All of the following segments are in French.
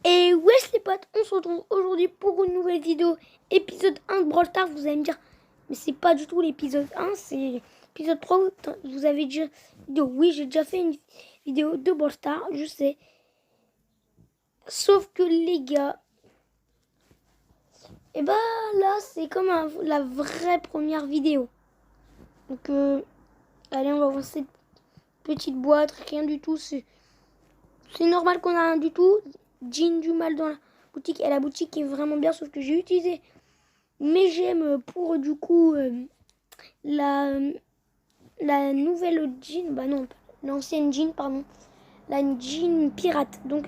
Et wesh les potes, on se retrouve aujourd'hui pour une nouvelle vidéo, épisode 1 de Brawl Stars. Vous allez me dire, mais c'est pas du tout l'épisode 1, c'est l'épisode 3. Vous avez déjà vidéo. Oui, j'ai déjà fait une vidéo de Brawl Stars, je sais. Sauf que les gars, et bah là c'est comme la vraie première vidéo. Donc allez, on va voir cette petite boîte, rien du tout, c'est normal qu'on a rien du tout. Jean du mal dans la boutique, et la boutique est vraiment bien, sauf que j'ai utilisé mes gemmes pour du coup la nouvelle jean, bah non, l'ancienne jean, pardon, la jean pirate. Donc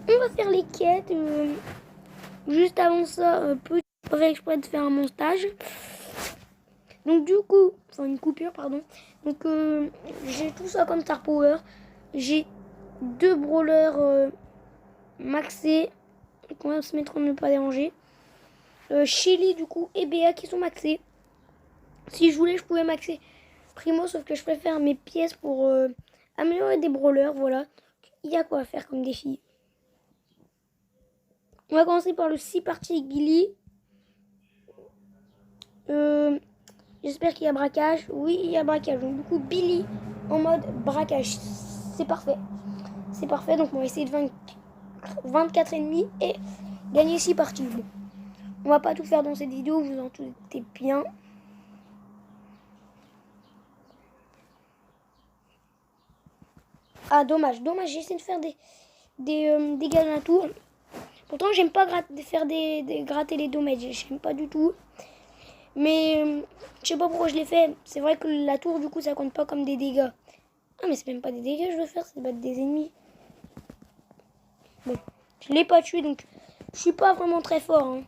on va faire les quêtes. Juste avant ça, petit fait exprès de faire un montage. Donc du coup, enfin une coupure, pardon. Donc j'ai tout ça comme star power. J'ai 2 brawlers maxés. Donc on va se mettre en ne pas déranger. Shelly du coup et Béa qui sont maxés. Si je voulais, je pouvais maxer Primo, sauf que je préfère mes pièces pour améliorer des brawlers. Voilà, il y a quoi à faire comme défi. On va commencer par le 6 parties avec Billy. J'espère qu'il y a braquage. Oui, il y a braquage. Donc du coup, Billy en mode braquage. C'est parfait. C'est parfait. Donc on va essayer de 24 ennemis et gagner 6 parties. Bon. On va pas tout faire dans cette vidéo, vous en doutez bien. Ah, dommage. Dommage, j'essaie de faire des dégâts dans la tour. Pourtant, j'aime pas faire gratter les dommages. J'aime pas du tout. Mais je sais pas pourquoi je l'ai fait. C'est vrai que la tour, du coup, ça compte pas comme des dégâts. Ah, mais c'est même pas des dégâts que je veux faire, c'est battre des ennemis. Bon, je l'ai pas tué, donc je suis pas vraiment très fort. Hein.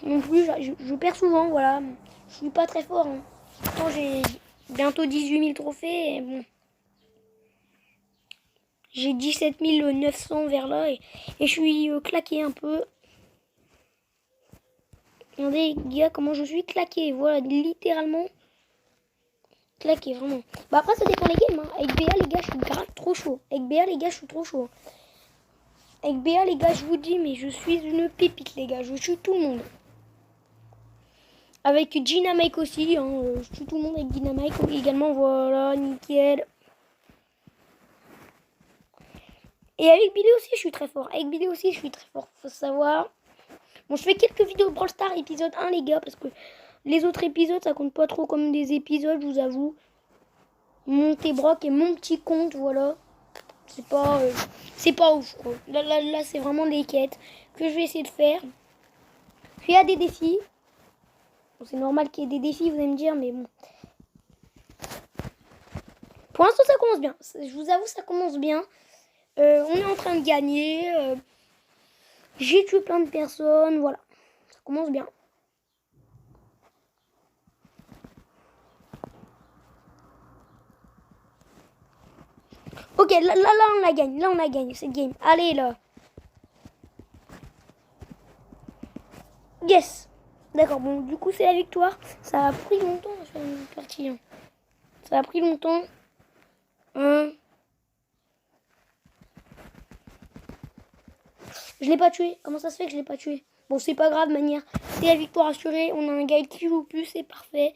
Non plus, je perds souvent, voilà. Je suis pas très fort. Hein. Pourtant, j'ai bientôt 18 000 trophées. Et bon. J'ai 17 900 vers là et je suis claqué un peu. Regardez les gars comment je suis claqué. Voilà, littéralement claqué, vraiment. Bah après ça dépend des games. Hein. Avec BA les gars je suis grave trop chaud. Avec BA les gars je suis trop chaud. Avec BA les gars je vous dis mais je suis une pépite les gars. Je tue tout le monde. Avec Dynamite aussi. Hein. Je tue tout le monde avec Dynamite également. Voilà, nickel. Et avec Billy aussi, je suis très fort. Avec Billy aussi, je suis très fort. Faut savoir. Bon, je fais quelques vidéos Brawl Stars épisode 1, les gars, parce que les autres épisodes, ça compte pas trop comme des épisodes, je vous avoue. Monter Brock et mon petit compte, voilà. C'est pas ouf, quoi. Là, c'est vraiment des quêtes que je vais essayer de faire. Puis il y a des défis. Bon, c'est normal qu'il y ait des défis, vous allez me dire, mais bon. Pour l'instant, ça commence bien. Je vous avoue, ça commence bien. On est en train de gagner. J'ai tué plein de personnes. Voilà. Ça commence bien. Ok, là, on la gagne. Là, on la gagne, cette game. Allez, là. Yes. D'accord, bon, du coup, c'est la victoire. Ça a pris longtemps à faire une partie. Hein. Ça a pris longtemps. Je l'ai pas tué. Comment ça se fait que je l'ai pas tué? Bon, c'est pas grave, manière. C'est la victoire assurée. On a un gars qui joue plus, c'est parfait.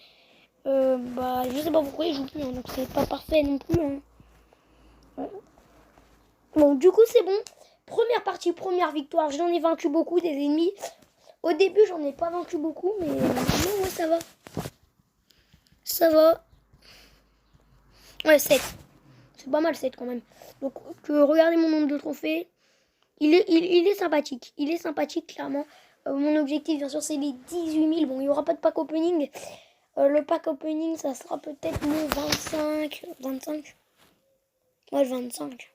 Bah, je sais pas pourquoi il joue plus, hein, donc c'est pas parfait non plus. Hein. Ouais. Bon, du coup, c'est bon. Première partie, première victoire. J'en ai vaincu beaucoup des ennemis. Au début, j'en ai pas vaincu beaucoup, mais non, ouais, ça va. Ça va. Ouais, 7. C'est pas mal 7 quand même. Donc, regardez mon nombre de trophées. Il est sympathique. Il est sympathique, clairement. Mon objectif, bien sûr, c'est les 18 000. Bon, il n'y aura pas de pack opening. Le pack opening, ça sera peut-être le 25. 25. Ouais, 25.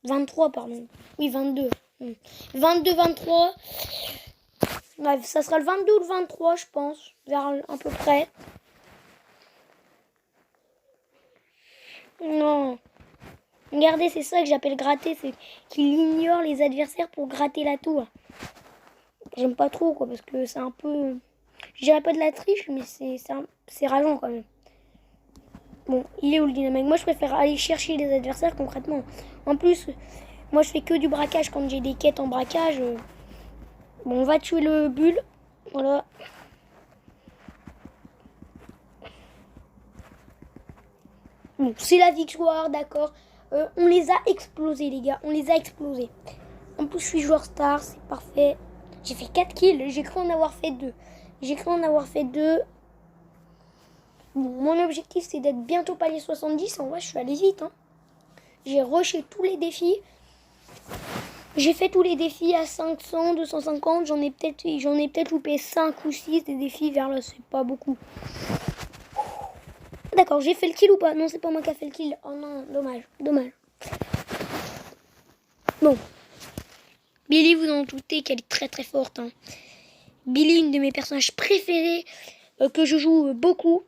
23, pardon. Oui, 22. 22, 23. Ouais, ça sera le 22 ou le 23, je pense. Vers à peu près. Non. Regardez, c'est ça que j'appelle gratter. C'est qu'il ignore les adversaires pour gratter la tour. J'aime pas trop, quoi, parce que c'est un peu... Je dirais pas de la triche, mais c'est rageant, quand même. Bon, il est où le dynamique? Moi, je préfère aller chercher les adversaires concrètement. En plus, Moi, je fais que du braquage quand j'ai des quêtes en braquage. Bon, on va tuer le bulle. Voilà. Bon, c'est la victoire, d'accord. On les a explosés, les gars. On les a explosés. En plus, je suis joueur star, c'est parfait. J'ai fait 4 kills. J'ai cru en avoir fait 2. Bon, mon objectif, c'est d'être bientôt palier 70. En vrai, je suis allé vite. Hein. J'ai rushé tous les défis. J'ai fait tous les défis à 500, 250. J'en ai peut-être loupé 5 ou 6 des défis vers là. C'est pas beaucoup. D'accord, j'ai fait le kill ou pas? Non, c'est pas moi qui a fait le kill. Oh non, dommage. Bon. Billy, vous en doutez qu'elle est très très forte. Hein. Billy, une de mes personnages préférés, que je joue beaucoup.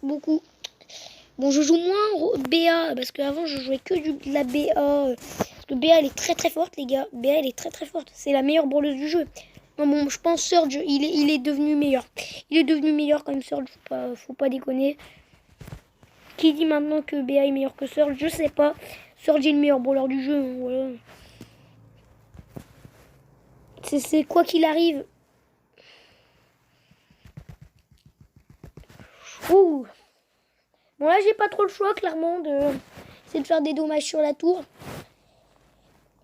Bon, je joue moins BA, parce qu'avant je jouais que de la BA. Parce que BA, elle est très très forte, les gars. BA, elle est très très forte. C'est la meilleure brawleuse du jeu. Non, bon, je pense Surge, il est devenu meilleur. Il est devenu meilleur quand même, Surge. Faut pas déconner. Qui dit maintenant que BA est meilleur que Surge? Je sais pas. Surge est le meilleur brawler du jeu. Hein, voilà. C'est quoi qu'il arrive. Ouh. Bon, là, j'ai pas trop le choix, clairement, c'est de faire des dommages sur la tour.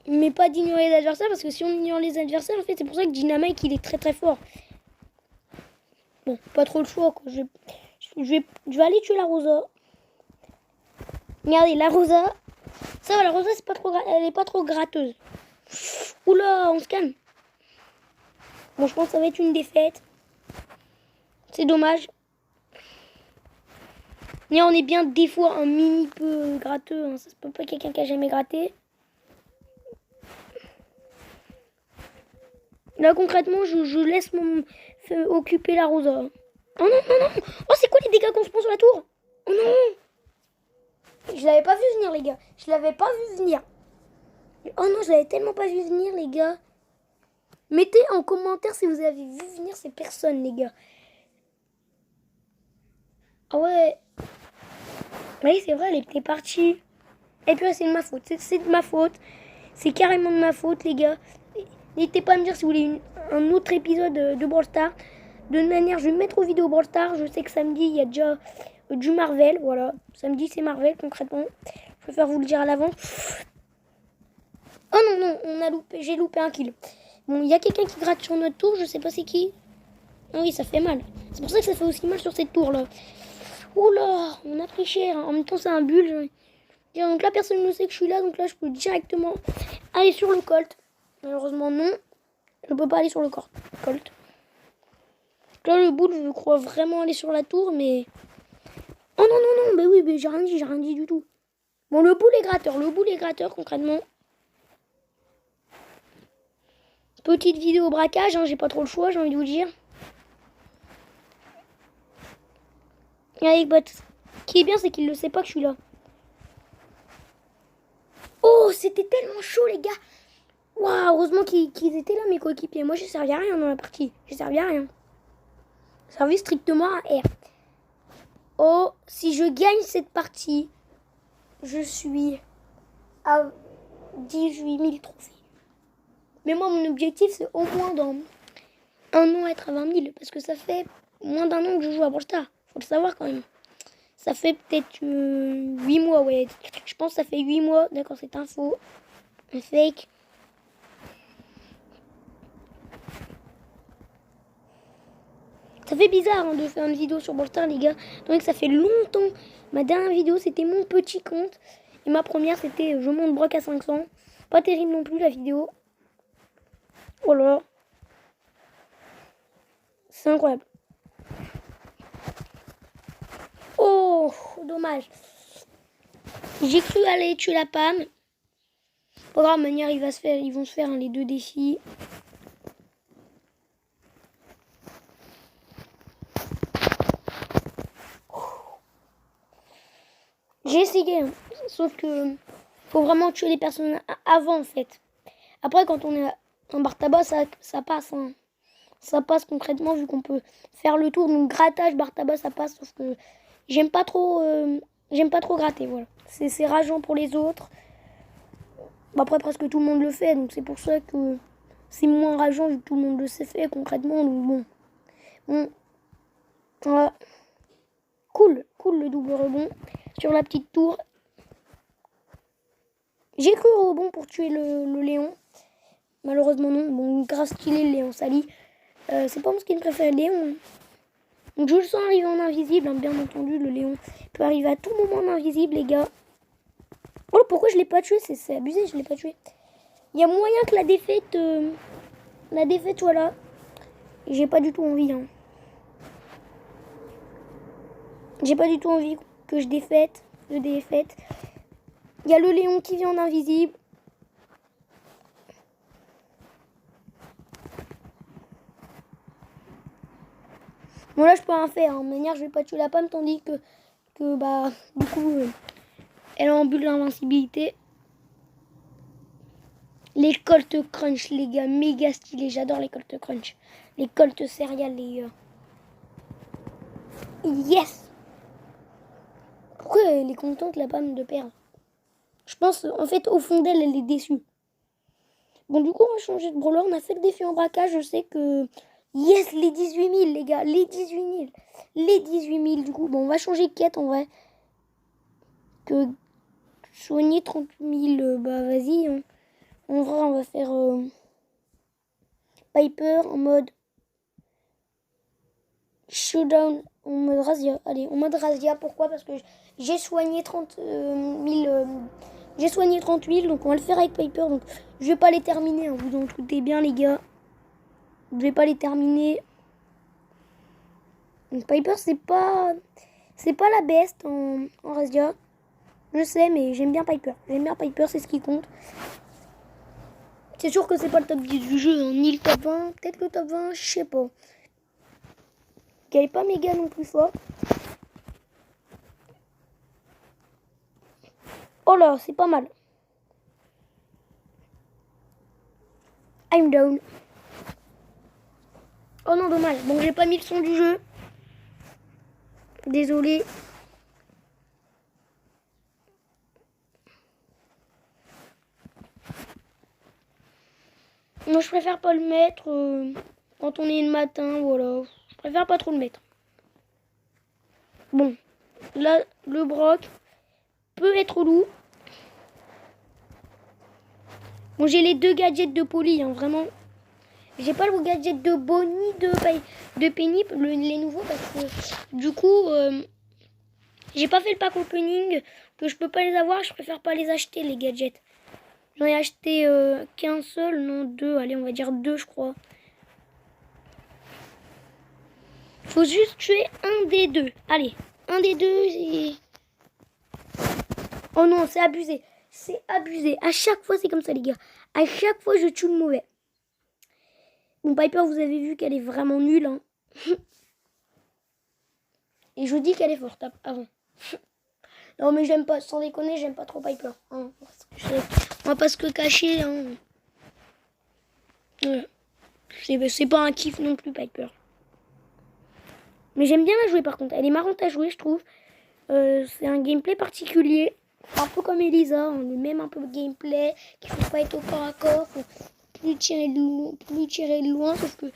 Mais pas d'ignorer les adversaires, parce que si on ignore les adversaires, en fait, c'est pour ça que Dynamite, il est très très fort. Bon, pas trop le choix, quoi. Je vais aller tuer la Rosa. Regardez, la Rosa. Ça va, la Rosa, elle est pas trop gratteuse. Oula, on se calme. Bon, je pense que ça va être une défaite. C'est dommage. Mais on est bien des fois un mini peu gratteux. Hein. Ça se peut pas quelqu'un qui a jamais gratté. Là, concrètement, je laisse occuper la Rosa. Oh non. Oh, c'est quoi les dégâts qu'on se prend sur la tour? Oh non. Je l'avais pas vu venir, les gars. Oh non, je l'avais tellement pas vu venir, les gars. Mettez en commentaire si vous avez vu venir ces personnes, les gars. Ah ouais. Oui, c'est vrai, elle était partie. Et puis, c'est de ma faute. C'est de ma faute. C'est carrément de ma faute, les gars. N'hésitez pas à me dire si vous voulez un autre épisode de Brawl Stars. De toute manière, je vais me mettre aux vidéos Brawl Stars. Je sais que samedi, il y a déjà du Marvel. Voilà. Samedi, c'est Marvel, concrètement. Je préfère vous le dire à l'avance. Oh non, j'ai loupé un kill. Bon, il y a quelqu'un qui gratte sur notre tour. Je sais pas c'est qui. Ah oui, ça fait mal. C'est pour ça que ça fait aussi mal sur cette tour-là. Oula, on a pris cher. En même temps, c'est un bulle. Donc là, personne ne sait que je suis là. Donc là, je peux directement aller sur le Colt. Malheureusement, non. Je ne peux pas aller sur le Colt. Là, le boule, je crois vraiment aller sur la tour, mais... Oh non, mais oui, mais j'ai rien dit du tout. Bon, le boule est gratteur, concrètement. Petite vidéo braquage, hein, j'ai pas trop le choix, j'ai envie de vous dire. Avec bot. Ce qui est bien, c'est qu'il ne sait pas que je suis là. Oh, c'était tellement chaud, les gars. Waouh, heureusement qu'ils étaient là, mes coéquipiers. Moi, j'ai servi à rien dans la partie. J'ai servi à rien. Servi strictement à R. Oh, si je gagne cette partie, je suis à 18 000 trophées. Mais moi, mon objectif, c'est au moins dans un an être à 20 000. Parce que ça fait moins d'un an que je joue à Brawl Stars. Faut le savoir quand même. Ça fait peut-être 8 mois, ouais. Je pense que ça fait 8 mois. D'accord, c'est un faux. Un fake. Ça fait bizarre hein, de faire une vidéo sur Brawl Stars, les gars. Donc ça fait longtemps. Ma dernière vidéo, c'était mon petit compte. Et ma première, c'était je monte Brock à 500. Pas terrible non plus, la vidéo. Voilà. C'est incroyable. Oh, dommage. J'ai cru aller tuer la Pam. Pas grave, manière, ils vont se faire hein, les deux défis. J'ai essayé, hein. Sauf que faut vraiment tuer les personnes avant en fait. Après, quand on est en barre tabac, ça passe. Hein. Ça passe concrètement vu qu'on peut faire le tour. Donc grattage, barre tabac, ça passe. Sauf que j'aime pas trop gratter. Voilà. C'est rageant pour les autres. Bon, après, presque tout le monde le fait, donc c'est pour ça que c'est moins rageant vu que tout le monde le sait faire concrètement. Donc bon. Voilà. Cool le double rebond sur la petite tour. J'ai cru au rebond pour tuer le Léon. Malheureusement non. Bon, grave stylé le Léon Sali. C'est pas mon skin préféré, Léon. Donc je le sens arriver en invisible, hein, bien entendu. Le Léon peut arriver à tout moment en invisible, les gars. Oh, pourquoi je l'ai pas tué? C'est abusé, je l'ai pas tué. Il y a moyen que la défaite soit là. J'ai pas du tout envie. Hein. J'ai pas du tout envie que je défaite. Il y a le Léon qui vient en invisible. Bon là je peux rien faire. Hein. De manière je vais pas tuer la pomme tandis que bah du coup elle est en bulle d'invincibilité. Les Colt Crunch les gars, méga stylés. J'adore les Colt Crunch. Les Colt céréales les gars. Yes. Pourquoi elle est contente la pomme de perdre? Je pense en fait au fond d'elle elle est déçue. Bon du coup on va changer de brawler. On a fait le défi en braquage. Je sais que... Yes, les 18 000 les gars, les 18 000. Les 18 000 du coup. Bon on va changer de quête en vrai. Que soigner 30 000, bah vas-y. Hein. En vrai on va faire Piper en mode Showdown, en mode Razia. Allez, en mode Razia, pourquoi? Parce que j'ai soigné 30 000... j'ai soigné 30 000, donc on va le faire avec Piper. Donc je vais pas les terminer, hein, vous en doutez bien les gars. Je vais pas les terminer. Donc Piper c'est pas la best en Razia. Je sais mais j'aime bien Piper. J'aime bien Piper, c'est ce qui compte. C'est sûr que c'est pas le top 10 du jeu, hein, ni le top 20. Peut-être le top 20, je sais pas. Qu'elle est pas méga non plus fort. Oh là, c'est pas mal. I'm down. Oh non, dommage. Bon, j'ai pas mis le son du jeu. Désolé. Moi, je préfère pas le mettre quand on est le matin, voilà. Je préfère pas trop le mettre. Bon, là, le Brock peut être lourd. Bon, j'ai les deux gadgets de Polly, hein, vraiment. J'ai pas le gadget de Bonnie, de Penny, les nouveaux, parce que du coup, j'ai pas fait le pack opening, que je peux pas les avoir, je préfère pas les acheter, les gadgets. J'en ai acheté qu'un seul, non, deux, allez, on va dire deux, je crois. Faut juste tuer un des deux. Allez, un des deux et... Oh non, c'est abusé. C'est abusé. À chaque fois, c'est comme ça, les gars. À chaque fois, je tue le mauvais. Bon, Piper, vous avez vu qu'elle est vraiment nulle. Hein. Et je vous dis qu'elle est forte avant. Non, mais j'aime pas, sans déconner, j'aime pas trop Piper. Hein. On va pas se le cacher. Hein. C'est pas un kiff non plus, Piper. Mais j'aime bien la jouer par contre. Elle est marrante à jouer, je trouve. C'est un gameplay particulier. Un peu comme Elisa, hein, le même un peu de gameplay. Qu'il faut pas être au corps à corps. Faut plus tirer de loin. Sauf que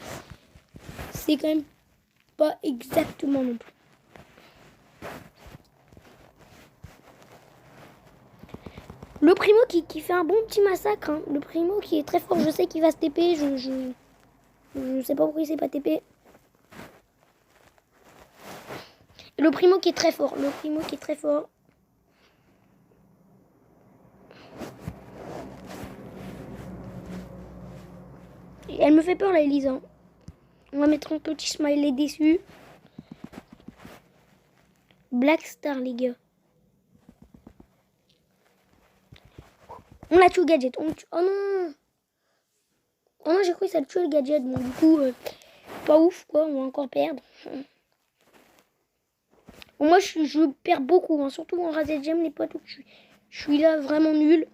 c'est quand même pas exactement non plus. Le Primo qui fait un bon petit massacre. Hein. Le Primo qui est très fort. Je sais qu'il va se TP. Je sais pas pourquoi il s'est pas TP. Le Primo qui est très fort. Le Primo qui est très fort. Et elle me fait peur, là, Elisa. On va mettre un petit smiley déçu. Black Star, les gars. On l'a tué au gadget. Oh non. Oh non, j'ai cru que ça le tuait le gadget. Bon, du coup, pas ouf, quoi. On va encore perdre. Bon, moi, je perds beaucoup. Hein, surtout en Razed Gem, les potes. Je suis là vraiment nul.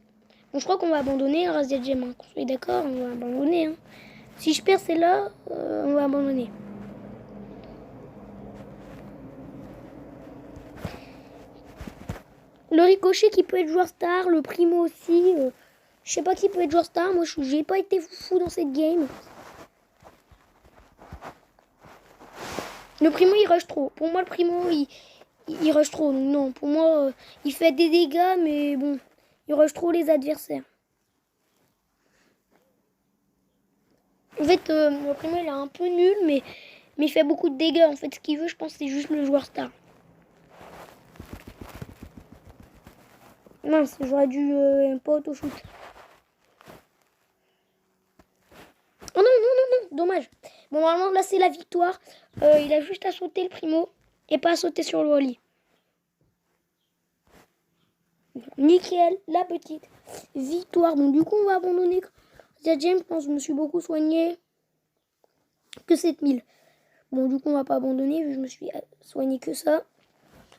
Bon, je crois qu'on va abandonner en Razed Gem. Hein. Qu'on soit d'accord, on va abandonner. Hein. Si je perds celle-là, on va abandonner. Le Ricochet qui peut être joueur star. Le Primo aussi. Je sais pas qui peut être joueur star. Moi, j'ai pas été fou dans cette game. Le primo, il rush trop. Pour moi, le primo, il rush trop. Donc non, pour moi, il fait des dégâts, mais bon, il rush trop les adversaires. En fait, le primo, il est un peu nul, mais il fait beaucoup de dégâts. En fait, ce qu'il veut, je pense, c'est juste le joueur star. Mince, j'aurais dû pas auto-shoot. Oh non, non, non, non, dommage. Bon, normalement, là, c'est la victoire. Il a juste à sauter le primo et pas à sauter sur le wally. Nickel, la petite victoire. Bon, du coup, on va abandonner. James, je pense que je me suis beaucoup soigné. Que 7000. Bon, du coup, on va pas abandonner vu que je me suis soigné que ça.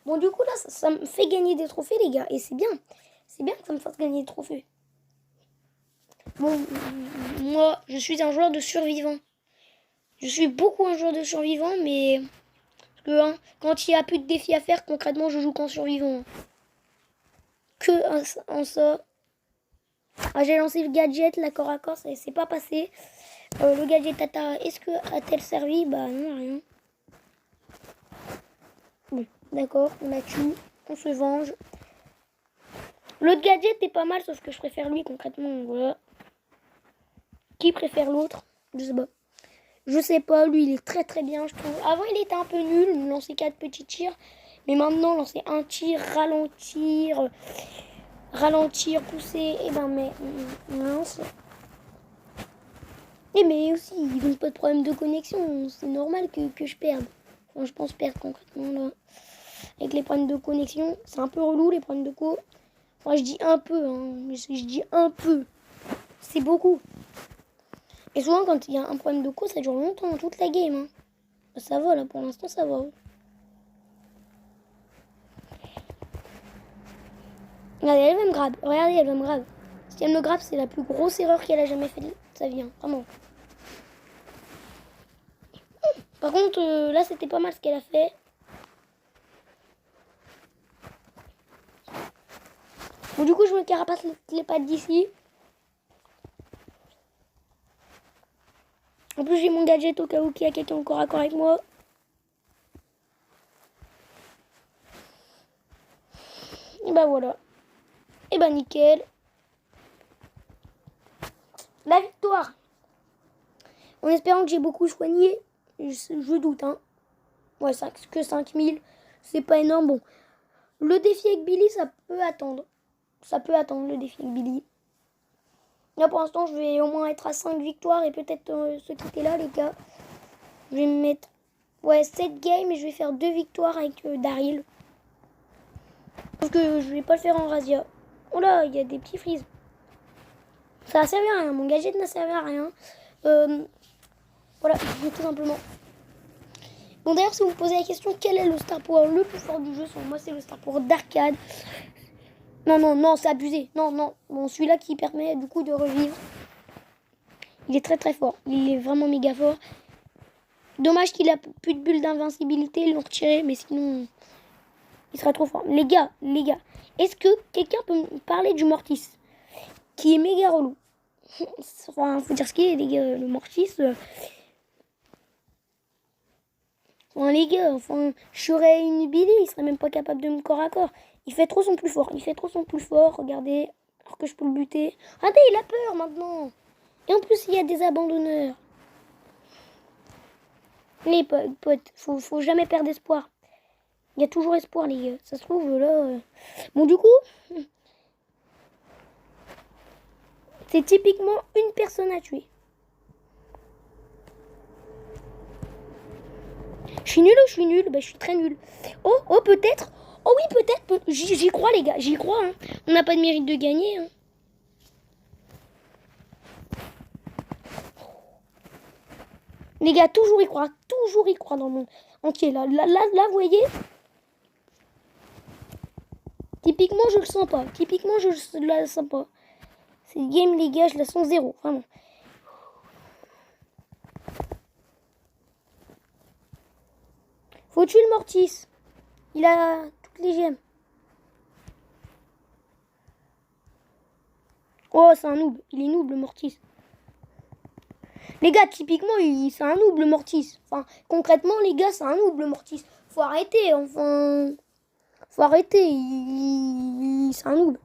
Bon, du coup, là, ça me fait gagner des trophées, les gars. Et c'est bien. C'est bien que ça me fasse gagner des trophées. Bon, moi, je suis un joueur de survivant. Je suis beaucoup un joueur de survivant, mais... Parce que, hein, quand il n'y a plus de défis à faire, concrètement, je joue qu'en survivant. Que en ça. Ah, j'ai lancé le gadget, la corps à corps, ça s'est pas passé. Le gadget tata, est-ce que a-t-elle servi? Bah non, rien. Bon, d'accord, on la tue, on se venge. L'autre gadget est pas mal, sauf que je préfère lui concrètement, voilà. Qui préfère l'autre? Je sais pas. Je sais pas, lui il est très très bien, je trouve. Avant il était un peu nul, il me lançait 4 petits tirs. Mais maintenant, lancer un tir, ralentir, pousser, et ben mais mince. Et mais aussi, ils n'ont pas de problème de connexion, c'est normal que je perde. Enfin, je pense perdre concrètement là. Avec les problèmes de connexion, c'est un peu relou les problèmes de co. Enfin, je dis un peu, hein, mais je dis un peu. C'est beaucoup. Et souvent, quand il y a un problème de co, ça dure longtemps, toute la game. Hein. Ça va là, pour l'instant, ça va. Regardez, elle va me grab. Regardez, elle va me grab. Si elle me grab, c'est la plus grosse erreur qu'elle a jamais faite de sa vie. Hein. Vraiment. Par contre, là, c'était pas mal ce qu'elle a fait. Bon, du coup, je me carapace les pattes d'ici. En plus, j'ai mon gadget au cas où il y a quelqu'un encore à corps avec moi. Et bah voilà. Et bah nickel. La victoire. En espérant que j'ai beaucoup soigné. Je doute, hein. Ouais, que 5000. C'est pas énorme. Bon. Le défi avec Billy, ça peut attendre. Ça peut attendre le défi avec Billy. Là, pour l'instant, je vais au moins être à 5 victoires. Et peut-être se quitter là, les gars. Je vais me mettre... Ouais, 7 games et je vais faire 2 victoires avec Daryl. Parce que je vais pas le faire en Razia. Oh là, il y a des petits frises. Ça a servi à rien. Mon gadget n'a servi à rien. Voilà, tout simplement. Bon, d'ailleurs, si vous me posez la question, quel est le Star Power le plus fort du jeu? Selon moi, c'est le Star Power d'arcade. Non, non, non, c'est abusé. Non, non. Bon, celui-là qui permet du coup de revivre. Il est très très fort. Il est vraiment méga fort. Dommage qu'il a plus de bulles d'invincibilité. Ils l'ont retiré, mais sinon, il sera trop fort. Les gars, est-ce que quelqu'un peut me parler du Mortis? Qui est méga relou. Enfin, faut dire ce qu'il est, les gars. Le Mortis... Enfin, les gars, enfin, je serais une Billy, il serait même pas capable de me corps à corps. Il fait trop son plus fort, regardez, alors que je peux le buter. Regardez, il a peur maintenant. Et en plus, il y a des abandonneurs. Les potes, faut jamais perdre espoir. Il y a toujours espoir, les gars. Ça se trouve, là... Bon, du coup, c'est typiquement une personne à tuer. Je suis nulle ou je suis nulle? Bah, je suis très nulle. Oh, peut-être. Oh oui, peut-être. J'y crois, les gars. J'y crois. Hein. On n'a pas de mérite de gagner. Hein. Les gars, toujours y croire. Toujours y croire dans le monde entier. Là, vous voyez. Typiquement, je le sens pas. Typiquement, je la sens pas. Cette game, les gars, je la sens zéro. Vraiment. Faut tuer le Mortis. Il a toutes les gemmes. Oh, c'est un noob. Il est noob, le Mortis. Les gars, typiquement, c'est un noob, le Mortis. Enfin, concrètement, les gars, c'est un noob, le Mortis. Faut arrêter, enfin... Faut arrêter. C'est un noob.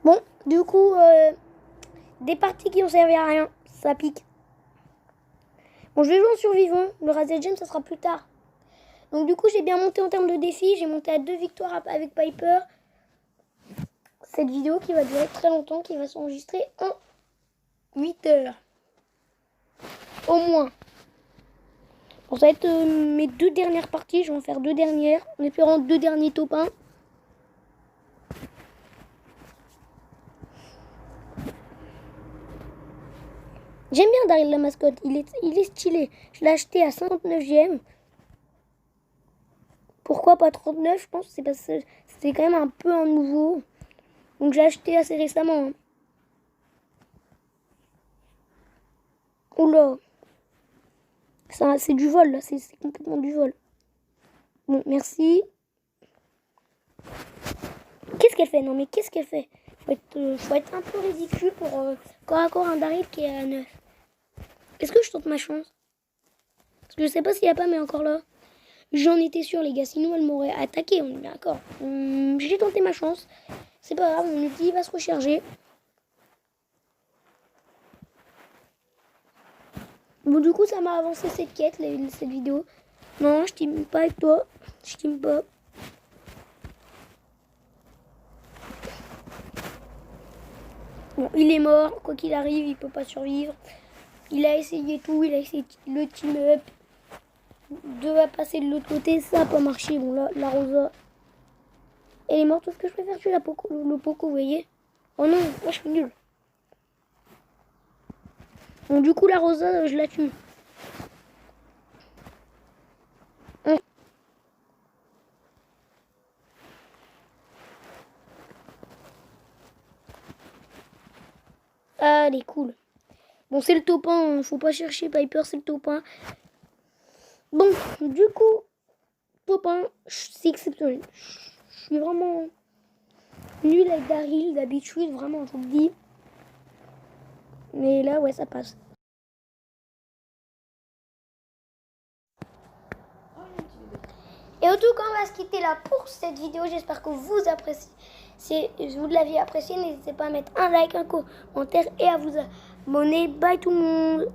Bon, du coup, des parties qui ont servi à rien. Ça pique. Bon, je vais jouer en survivant. Le Razed Gem, ça sera plus tard. Donc, du coup, j'ai bien monté en termes de défis. J'ai monté à 2 victoires avec Piper. Cette vidéo qui va durer très longtemps, qui va s'enregistrer en 8 heures. Au moins. Bon, ça va être mes 2 dernières parties. Je vais en faire 2 dernières. En espérant 2 derniers top 1. J'aime bien Daryl la mascotte. Il est stylé. Je l'ai acheté à 59 gemmes. Pourquoi pas 39? Je pense que c'est parce que c'est quand même un peu un nouveau. Donc j'ai acheté assez récemment. Hein. Oula. C'est du vol là. C'est complètement du vol. Bon, merci. Qu'est-ce qu'elle fait? Non mais qu'est-ce qu'elle fait? Faut être un peu ridicule pour corps à corps un Daryl qui est à 9. Est-ce que je tente ma chance? Parce que je sais pas s'il y a pas mais encore là. J'en étais sûr les gars, sinon elle m'aurait attaqué, on est d'accord. J'ai tenté ma chance. C'est pas grave, mon ulti va se recharger. Bon du coup ça m'a avancé cette quête, cette vidéo. Non, je team pas avec toi. Je team pas. Bon, il est mort, quoi qu'il arrive, il peut pas survivre. Il a essayé tout, il a essayé le team up. De passer de l'autre côté, ça n'a pas marché. Bon là, la Rosa, elle est morte, tout ce que je préfère tuer le Poco, vous voyez. Oh non, moi je suis nul. Bon du coup la Rosa, je la tue. Ah, elle est cool. Bon, c'est le top 1, faut pas chercher Piper, c'est le top 1. Bon, du coup, top 1, c'est exceptionnel. Je suis vraiment nul avec Daryl d'habitude, vraiment, je vous le dis. Mais là, ouais, ça passe. Et en tout cas, on va se quitter là pour cette vidéo. J'espère que vous appréciez. Si vous l'aviez apprécié, n'hésitez pas à mettre un like, un commentaire et à vous abonner. Bye tout le monde.